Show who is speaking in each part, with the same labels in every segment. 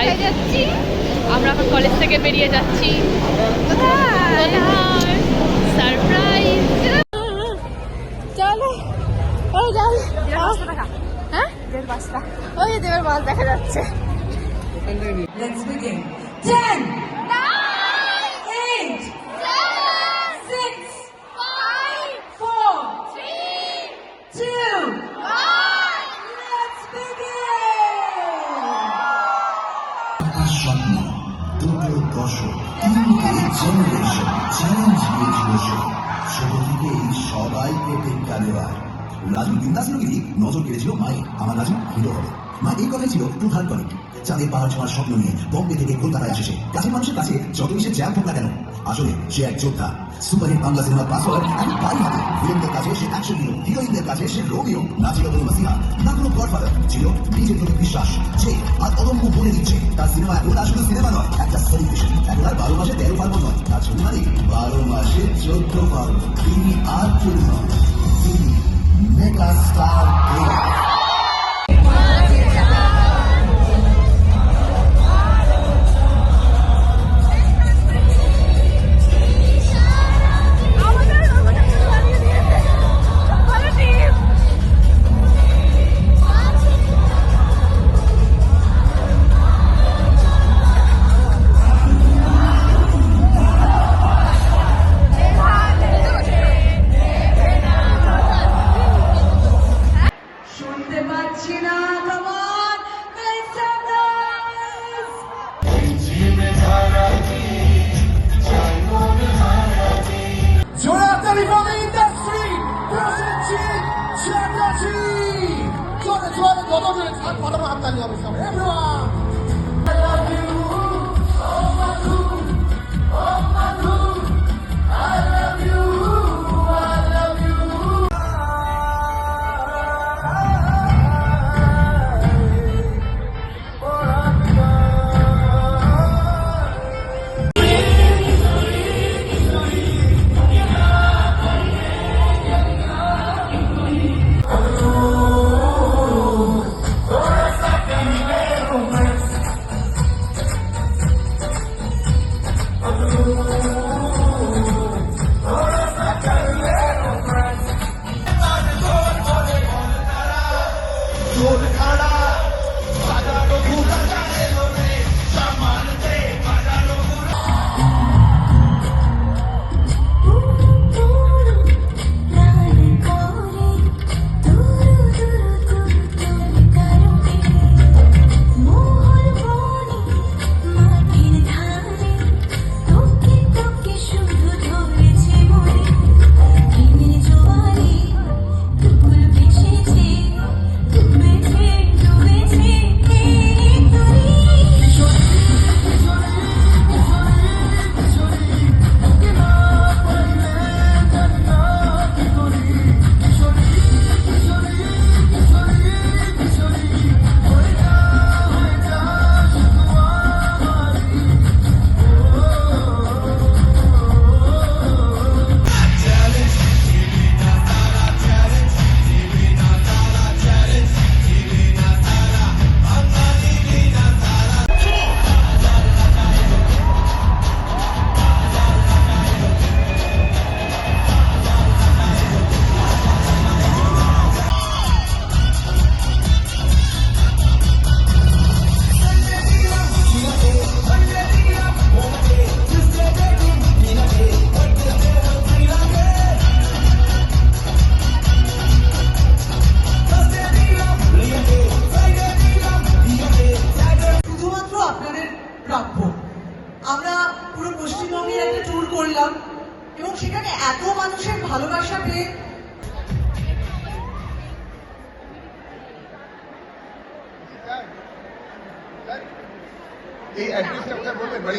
Speaker 1: কোথায় যাচ্ছি? আমরা এখন কলেজ থেকে বেরিয়ে যাচ্ছি। সারপ্রাইজ। চলো ওই যাই। হ্যাঁ, ওই দেবের মাছ দেখা যাচ্ছে।
Speaker 2: Let's begin. 10, 8, 6, 5, 4, 3, 2, 1. Let's begin.
Speaker 3: স্বপ্ন দুটো দশক তিনটে জেনারেশন চ্যালেঞ্জ দিয়েছিল ছোট থেকেই সবাইকে টেক্কা দেওয়া রাজু বিন্দাসিনী নজর কেড়েছিল মায়ের। আমার রাজু হিরো হবে। মা এই কথাই ছিল টু থার্ড কলিং। চাঁদের পাহাড় ছোঁয়ার স্বপ্ন নিয়ে বম্বে থেকে কলকাতায় এসেছে। কাছের মানুষের কাছে যতই সে জ্যাম হোক না কেন, আসলে সে এক যোদ্ধা। সুপারহিট বাংলা সিনেমার পাসওয়ার্ড এখন বাড়ি হাতে। ফিল্মদের কাছে সে অ্যাকশন হিরো, হিরোইনদের কাছে সে রোমিও। না ছিল কোনো মাসিহা, না কোনো গডফাদার, ছিল নিজের প্রতি বিশ্বাস। যে আর অদম্য বলে দিচ্ছে তার সিনেমা এখন আর শুধু সিনেমা নয়, একটা সেলিব্রেশন। এখন আর 12 মাসে 13 পার্বণ নয়, তার ছবি মানে 12 মাসে 14 পার্বণ। তিনি আর কেউ নয়, তিনি মেগা স্টার প্লেয়ার।
Speaker 2: আমরা পুরো পশ্চিমবঙ্গের একটা ট্যুর করলাম এবং সেখানে এত মানুষের ভালোবাসা পেয়ে
Speaker 4: এই অ্যাড্রেসটা আপনার বলবেন বাড়ি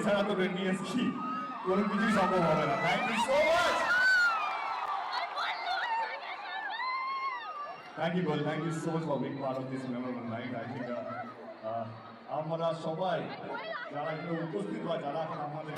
Speaker 4: ছাড়া তো নিয়ে এসেছি, কোনো কিছুই সম্ভব হবে না। Thank you so much. Thank you, Thank you so much for being part of this memorable night. I think আমরা সবাই যারা এখানে উপস্থিত বা যারা এখন আমাদের